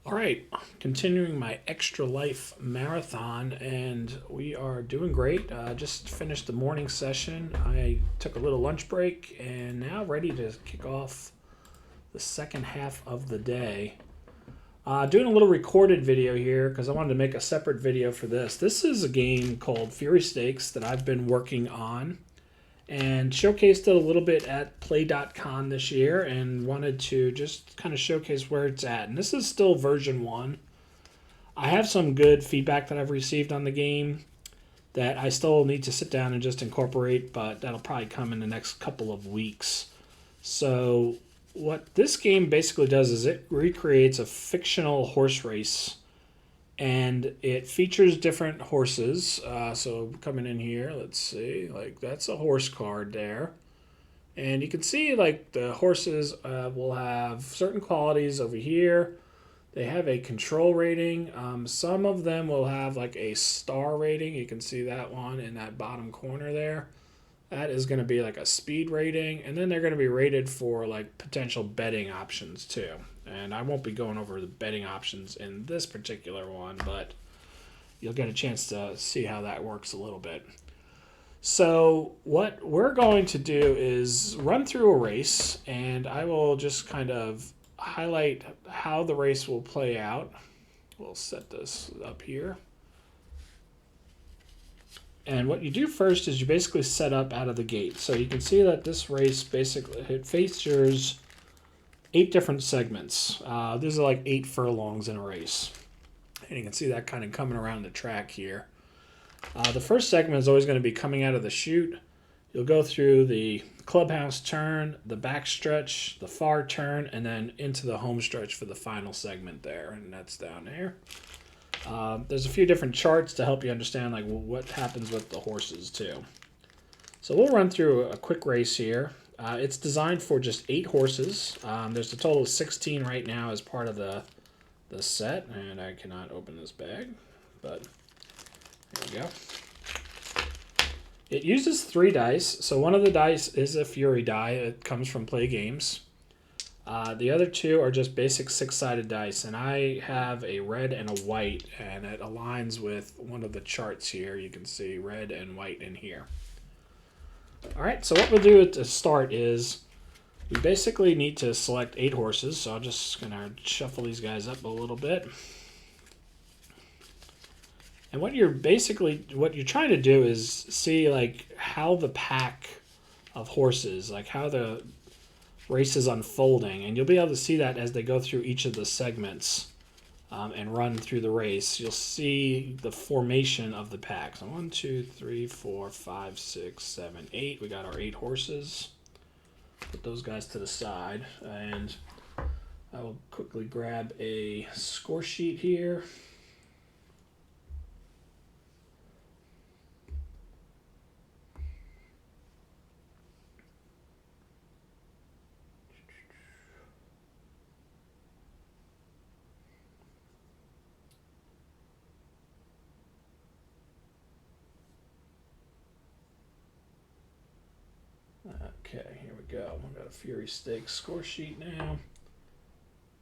All right, continuing my Extra Life marathon, and we are doing great. Just finished the morning session. I took a little lunch break, and now ready to kick off the second half of the day. Doing a little recorded video here because I wanted to make a separate video for this. This is a game called Fury Stakes that I've been working on and showcased it a little bit at Play.con this year and wanted to just kind of showcase where it's at. And this is still version 1. I have some good feedback that I've received on the game that I still need to sit down and just incorporate, but that'll probably come in the next couple of weeks. So what this game basically does is it recreates a fictional horse race, and it features different horses. So coming in here, let's see, like that's a horse card there. And you can see like the horses will have certain qualities over here. They have a control rating. Some of them will have like a star rating. You can see that one in that bottom corner there. That is going to be like a speed rating. And then they're going to be rated for like potential betting options too. And I won't be going over the betting options in this particular one, but you'll get a chance to see how that works a little bit. So what we're going to do is run through a race, and I will just kind of highlight how the race will play out. We'll set this up here. And what you do first is you basically set up out of the gate. So you can see that this race basically, it features 8 different segments. These are like 8 furlongs in a race. And you can see that kind of coming around the track here. The first segment is always going to be coming out of the chute. You'll go through the clubhouse turn, the back stretch, the far turn, and then into the home stretch for the final segment there. And that's down there. There's a few different charts to help you understand like what happens with the horses too. So we'll run through a quick race here. It's designed for just 8 horses. There's a total of 16 right now as part of the set, and I cannot open this bag, but there we go. It uses 3 dice, so one of the dice is a Fury die. It comes from Play Games. The other 2 are just basic 6-sided dice, and I have a red and a white, and it aligns with one of the charts here. You can see red and white in here. All right, so what we'll do to start is we basically need to select 8 horses, so I'm just going to shuffle these guys up a little bit. And what you're trying to do is see like how the pack of horses, like how the race is unfolding, and you'll be able to see that as they go through each of the segments and run through the race. You'll see the formation of the pack. So 1, 2, 3, 4, 5, 6, 7, 8. We got our 8 horses. Put those guys to the side, and I will quickly grab a score sheet here. Okay, here we go. We've got a Fury Stakes score sheet now.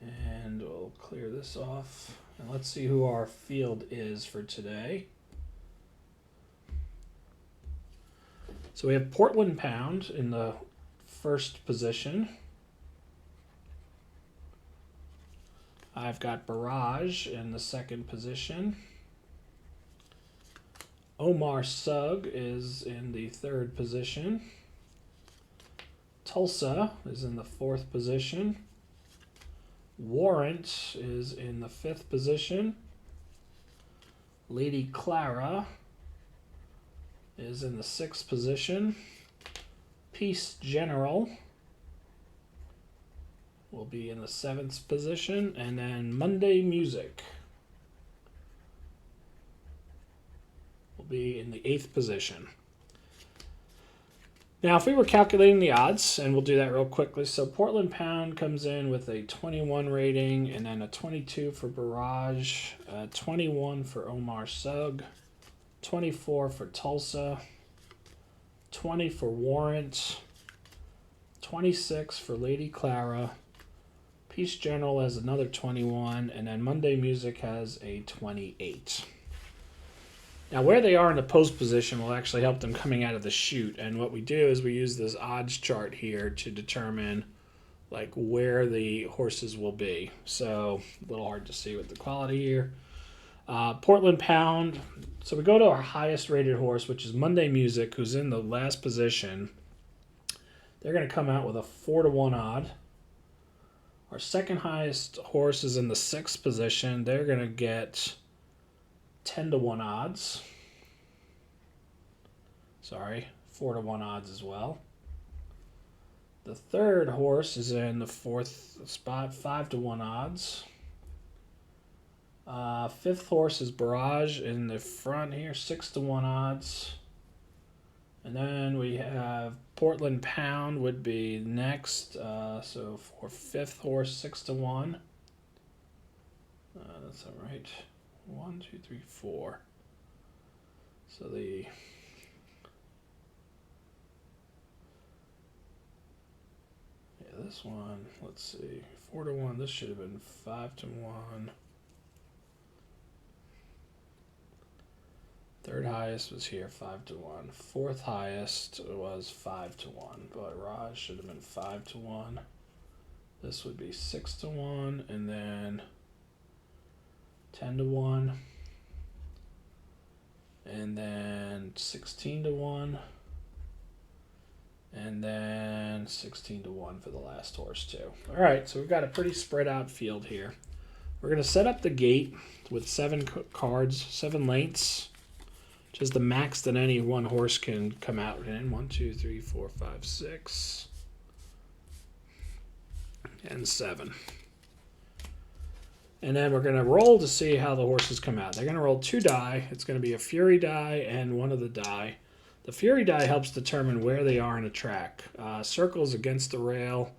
And we'll clear this off. And let's see who our field is for today. So we have Portland Pound in the first position. I've got Barrage in the second position. Omar Sugg is in the third position. Tulsa is in the 4th position. Warrant is in the 5th position. Lady Clara is in the 6th position. Peace General will be in the 7th position. And then Monday Music will be in the 8th position. Now, if we were calculating the odds, and we'll do that real quickly. So Portland Pound comes in with a 21 rating, and then a 22 for Barrage, 21 for Omar Sugg, 24 for Tulsa, 20 for Warrant, 26 for Lady Clara, Peace General has another 21, and then Monday Music has a 28. Now, where they are in the post position will actually help them coming out of the chute. And what we do is we use this odds chart here to determine like where the horses will be. So a little hard to see with the quality here. Portland Pound. So we go to our highest rated horse, which is Monday Music, who's in the last position. They're going to come out with a 4-1 odd. Our second highest horse is in the 6th position. They're going to get 10-1 odds. Sorry, 4-1 odds as well. The third horse is in the 4th spot, 5-1 odds. 5th horse is Barrage in the front here, 6-1 odds. And then we have Portland Pound would be next. So for 5th horse, 6-1. That's all right. 1, 2, 3, 4. So this one, let's see, 4-1. This should have been 5-1. Third highest was here, 5-1. Fourth highest was 5-1, but Raj should have been 5-1. This would be 6-1, and then 10-1, and then 16-1, and then 16-1 for the last horse too. All right, so we've got a pretty spread out field here. We're going to set up the gate with 7 cards, 7 lengths, which is the max that any one horse can come out in. 1, 2, 3, 4, 5, 6, and 7. And then we're going to roll to see how the horses come out. They're going to roll 2 die. It's going to be a Fury die and one of the die. The Fury die helps determine where they are in a track. Circle's against the rail.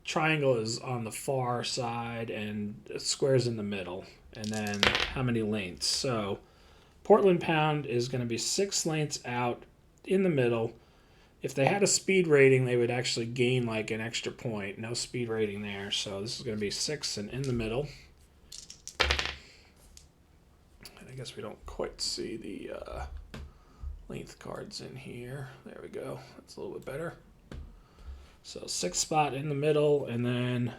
Triangle is on the far side, and square's in the middle. And then how many lengths. So Portland Pound is going to be 6 lengths out in the middle. If they had a speed rating, they would actually gain like an extra point. No speed rating there. So this is going to be 6 and in the middle. And I guess we don't quite see the length cards in here. There we go. That's a little bit better. So 6th spot in the middle, and then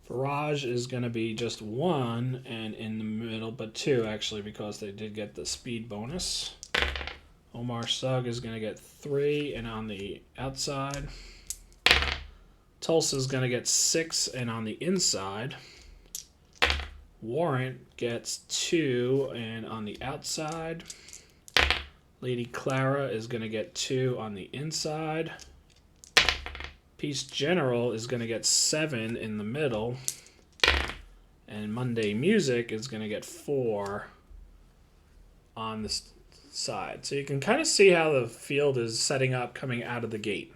Barrage is going to be just 1 and in the middle, but 2 actually because they did get the speed bonus. Omar Sugg is going to get 3 and on the outside. Tulsa is going to get 6 and on the inside. Warrant gets 2 and on the outside. Lady Clara is going to get 2 on the inside. Peace General is going to get 7 in the middle. And Monday Music is going to get 4 on the side. So you can kind of see how the field is setting up coming out of the gate.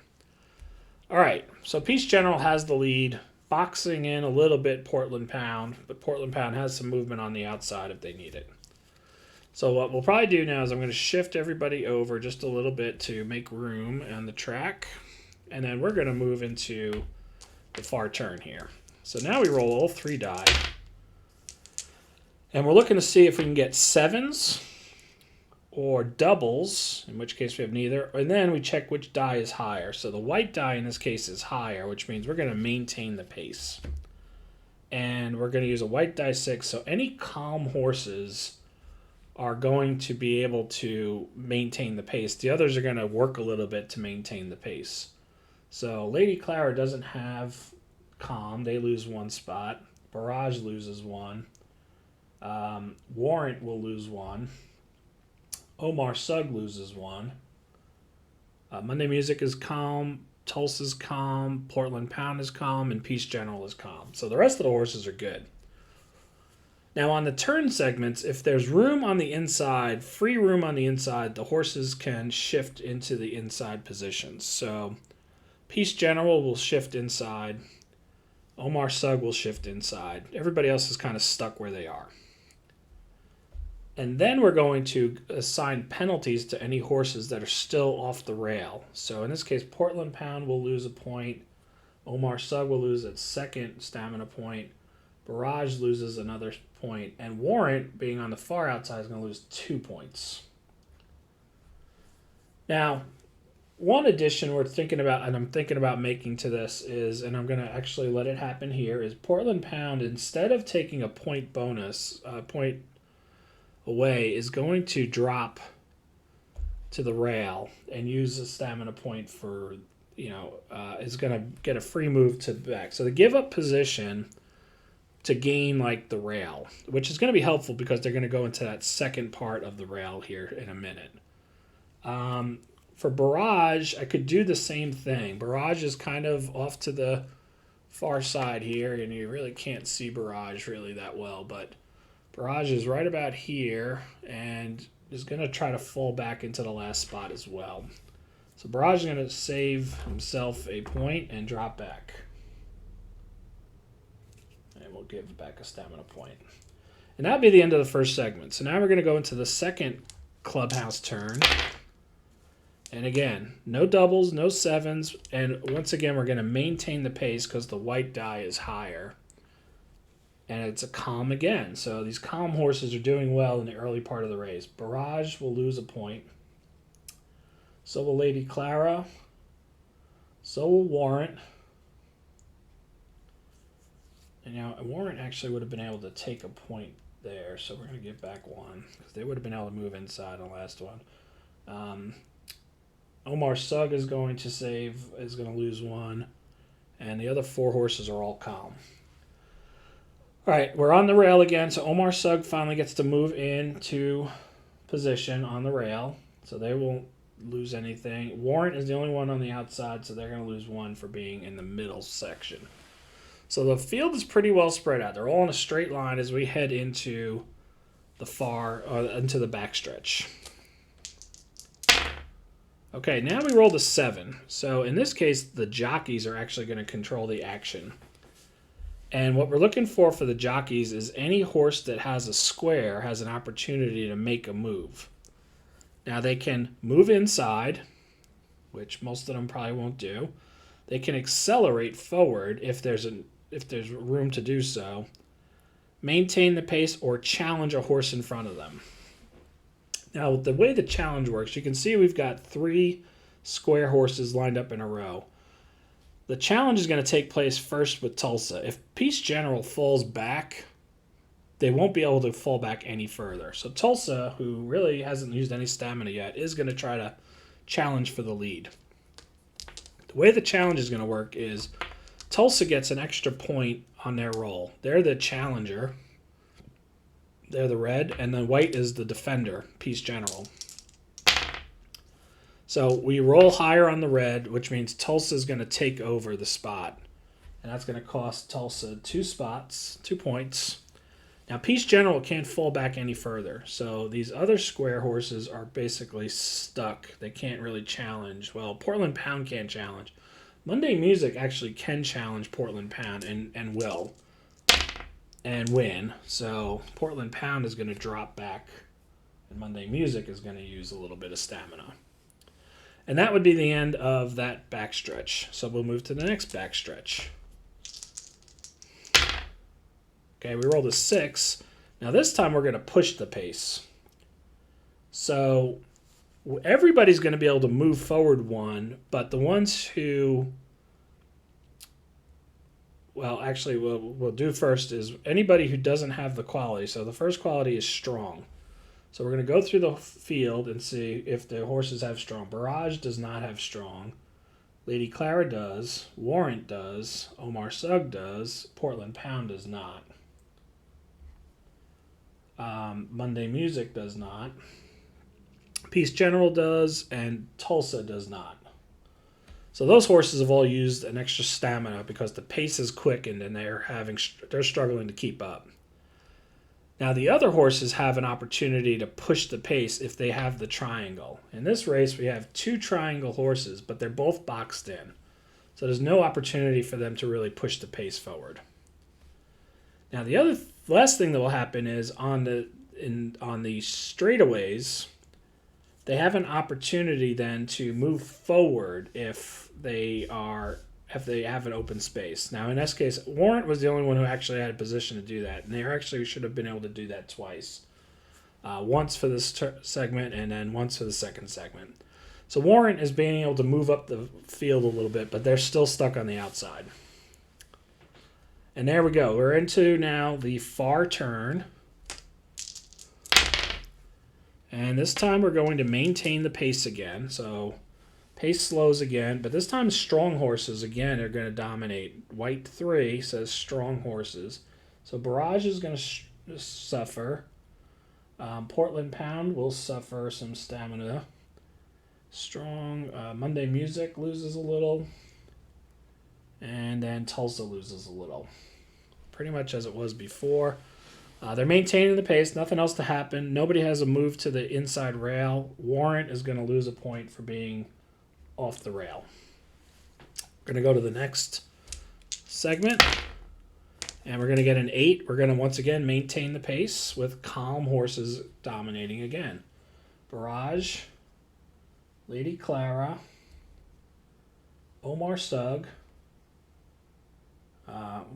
All right, so Peace General has the lead, boxing in a little bit Portland Pound, but Portland Pound has some movement on the outside if they need it. So what we'll probably do now is I'm going to shift everybody over just a little bit to make room on the track, and then we're going to move into the far turn here. So now we roll all 3 die, and we're looking to see if we can get 7s or doubles, in which case we have neither, and then we check which die is higher. So the white die in this case is higher, which means we're going to maintain the pace. And we're going to use a white die 6, so any calm horses are going to be able to maintain the pace. The others are going to work a little bit to maintain the pace. So Lady Clara doesn't have calm. They lose 1 spot. Barrage loses 1. Warrant will lose 1. Omar Sugg loses 1. Monday Music is calm. Tulsa's calm. Portland Pound is calm. And Peace General is calm. So the rest of the horses are good. Now on the turn segments, if there's room on the inside, free room on the inside, the horses can shift into the inside positions. So Peace General will shift inside. Omar Sugg will shift inside. Everybody else is kind of stuck where they are. And then we're going to assign penalties to any horses that are still off the rail. So in this case, Portland Pound will lose a point. Omar Sugg will lose its second stamina point. Barrage loses another point. And Warrant, being on the far outside, is going to lose 2 points. Now, one addition we're thinking about, and I'm thinking about making to this is, and I'm going to actually let it happen here, is Portland Pound, instead of taking a point bonus, point away, is going to drop to the rail and use a stamina point for, is going to get a free move to the back. So they give up position to gain like the rail, which is going to be helpful because they're going to go into that second part of the rail here in a minute. For Barrage, I could do the same thing. Barrage is kind of off to the far side here, and you really can't see Barrage really that well, but Barrage is right about here and is going to try to fall back into the last spot as well. So Barrage is going to save himself a point and drop back. And we'll give back a stamina point. And that'll be the end of the first segment. So now we're going to go into the second clubhouse turn. And again, no doubles, no sevens. And once again, we're going to maintain the pace because the white die is higher. And it's a calm again. So these calm horses are doing well in the early part of the race. Barrage will lose a point. So will Lady Clara. So will Warrant. And now Warrant actually would have been able to take a point there. So we're going to give back one because they would have been able to move inside on the last one. Omar Sugg is going to lose one. And the other 4 horses are all calm. All right, we're on the rail again. So Omar Sugg finally gets to move into position on the rail. So they won't lose anything. Warrant is the only one on the outside, so they're going to lose 1 for being in the middle section. So the field is pretty well spread out. They're all in a straight line as we head into the backstretch. Okay, now we roll the 7. So in this case, the jockeys are actually going to control the action. And what we're looking for the jockeys is any horse that has a square has an opportunity to make a move. Now they can move inside, which most of them probably won't do. They can accelerate forward if there's room to do so, maintain the pace, or challenge a horse in front of them. Now, the way the challenge works, you can see we've got 3 square horses lined up in a row. The challenge is going to take place first with Tulsa. If Peace General falls back, they won't be able to fall back any further. So Tulsa, who really hasn't used any stamina yet, is going to try to challenge for the lead. The way the challenge is going to work is Tulsa gets an extra point on their roll. They're the challenger. They're the red, and then white is the defender, Peace General. So we roll higher on the red, which means Tulsa is going to take over the spot. And that's going to cost Tulsa 2 points. Now, Peace General can't fall back any further. So these other square horses are basically stuck. They can't really challenge. Well, Portland Pound can't challenge. Monday Music actually can challenge Portland Pound and will. And win. So Portland Pound is going to drop back. And Monday Music is going to use a little bit of stamina. And that would be the end of that backstretch. So we'll move to the next backstretch. Okay, we rolled a 6. Now this time we're going to push the pace. So everybody's going to be able to move forward 1, but the ones who... Well, actually, we'll do first is anybody who doesn't have the quality. So the first quality is strong. So we're going to go through the field and see if the horses have strong. Barrage does not have strong. Lady Clara does. Warrant does. Omar Sugg does. Portland Pound does not. Monday Music does not. Peace General does. And Tulsa does not. So those horses have all used an extra stamina because the pace is quickened and they're struggling to keep up. Now the other horses have an opportunity to push the pace if they have the triangle. In this race we have 2 triangle horses, but they're both boxed in. So there's no opportunity for them to really push the pace forward. Now the last thing that will happen is on the straightaways, they have an opportunity then to move forward if they are if they have an open space. Now, in this case, Warrant was the only one who actually had a position to do that, and they actually should have been able to do that twice. Once for this segment and then once for the second segment. So Warrant is being able to move up the field a little bit, but they're still stuck on the outside. And there we go. We're into now the far turn. And this time we're going to maintain the pace again. So pace slows again, but this time strong horses again are going to dominate. White 3 says strong horses. So Barrage is going to suffer. Portland Pound will suffer some stamina. Strong. Monday Music loses a little. And then Tulsa loses a little. Pretty much as it was before. They're maintaining the pace. Nothing else to happen. Nobody has a move to the inside rail. Warrant is going to lose a point for being off the rail. We're going to go to the next segment. And we're going to get an 8. We're going to once again maintain the pace with calm horses dominating again. Barrage. Lady Clara. Omar Sugg.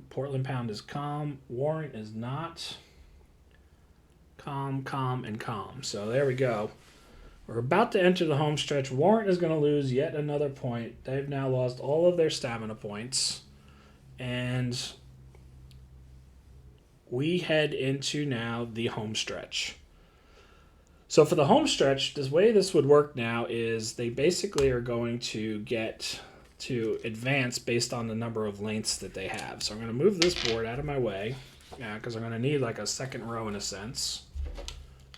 Portland Pound is calm. Warrant is not. Calm, calm, and calm. So there we go. We're about to enter the home stretch. Warrant is going to lose yet another point. They've now lost all of their stamina points. And we head into now the home stretch. So for the home stretch, the way this would work now is they basically are going to get to advance based on the number of lengths that they have. So I'm going to move this board out of my way because I'm going to need like a second row in a sense.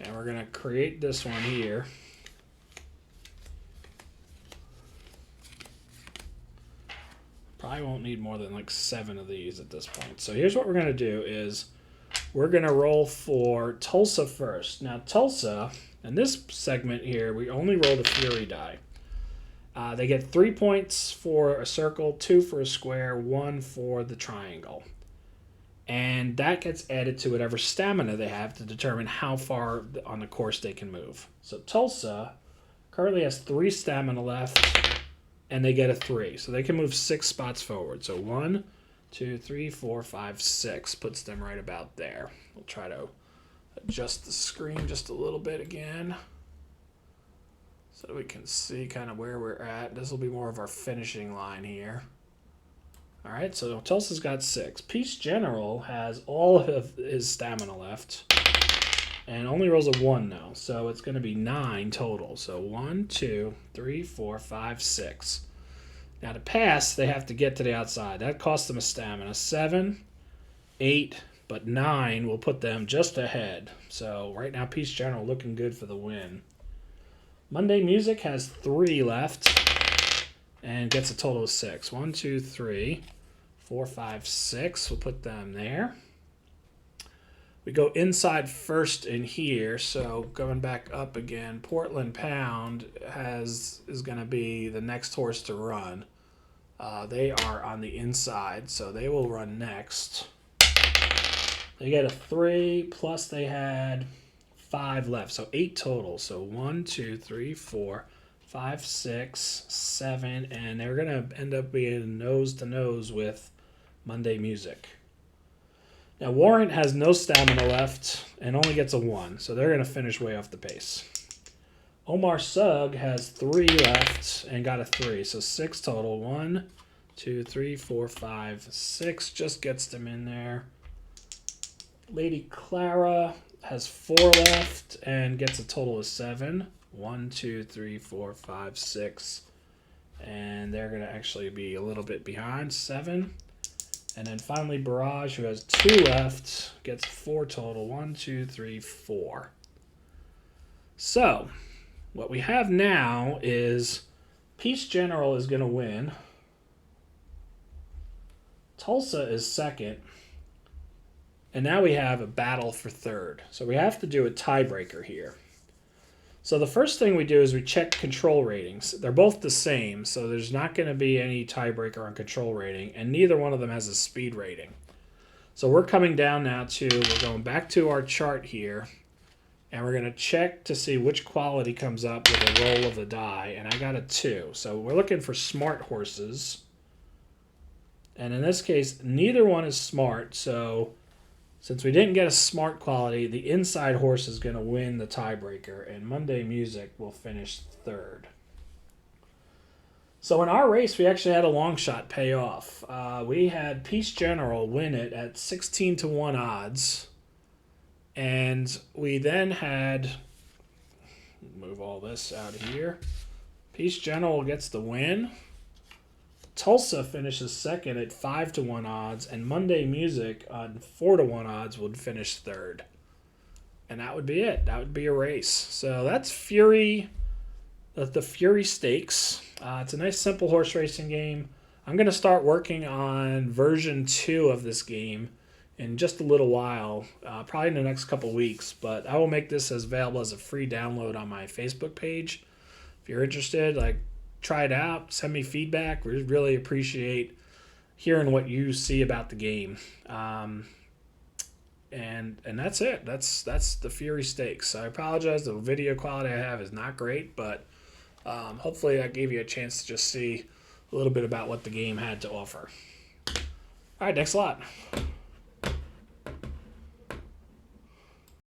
And we're going to create this one here. Probably won't need more than like 7 of these at this point. So here's what we're going to do is we're going to roll for Tulsa first. Now Tulsa, in this segment here, we only roll the Fury die. They get 3 points for a circle, 2 for a square, 1 for the triangle. And that gets added to whatever stamina they have to determine how far on the course they can move. So Tulsa currently has 3 stamina left, and they get a 3. So they can move 6 spots forward. So 1, 2, 3, 4, 5, 6 puts them right about there. We'll try to adjust the screen just a little bit again so we can see kind of where we're at. This will be more of our finishing line here. All right, so Tulsa's got 6. Peace General has all of his stamina left and only rolls a 1 now. So it's going to be 9 total. So 1, 2, 3, 4, 5, 6. Now to pass, they have to get to the outside. That costs them a stamina. 7, 8, but 9 will put them just ahead. So right now, Peace General looking good for the win. Monday Music has 3 left and gets a total of 6. 1, 2, 3, 4, 5, 6. We'll put them there. We go inside first in here, so going back up again, Portland Pound is going to be the next horse to run. They are on the inside, so they will run next. They get a 3, plus they had 5 left, so 8 total. So 1, 2, 3, 4, 5, 6, 7, and they're going to end up being nose to nose with Monday Music. Now, Warrant has no stamina left and only gets a 1, so they're going to finish way off the pace. Omar Sugg has 3 left and got a 3, so 6 total. 1, 2, 3, 4, 5, 6 just gets them in there. Lady Clara has 4 left and gets a total of 7. 1, 2, 3, 4, 5, 6. And they're going to actually be a little bit behind. 7. And then finally, Barrage, who has 2 left, gets 4 total. 1, 2, 3, 4. So, what we have now is Peace General is going to win. Tulsa is second. And now we have a battle for third. So we have to do a tiebreaker here. So the first thing we do is we check control ratings. They're both the same, so there's not going to be any tiebreaker on control rating, and neither one of them has a speed rating. So we're coming down now we're going back to our chart here, and we're going to check to see which quality comes up with a roll of the die, and I got a 2. So we're looking for smart horses. And in this case, neither one is smart. So since we didn't get a smart quality, the inside horse is going to win the tiebreaker, and Monday Music will finish third. So in our race, we actually had a long shot pay off. We had Peace General win it at 16 to 1 odds. And we then had, move all this out of here. Peace General gets the win. Tulsa finishes second at 5 to 1 odds, and Monday Music on 4 to 1 odds would finish third. And that would be it. That would be a race. So that's Fury, the Fury Stakes. It's a nice, simple horse racing game. I'm going to start working on version 2 of this game in just a little while, probably in the next couple weeks. But I will make this as available as a free download on my Facebook page. If you're interested, try it out. Send me feedback. We really appreciate hearing what you see about the game. And that's it. That's the Fury Stakes. I apologize. The video quality I have is not great, but hopefully I gave you a chance to just see a little bit about what the game had to offer. All right, thanks a lot.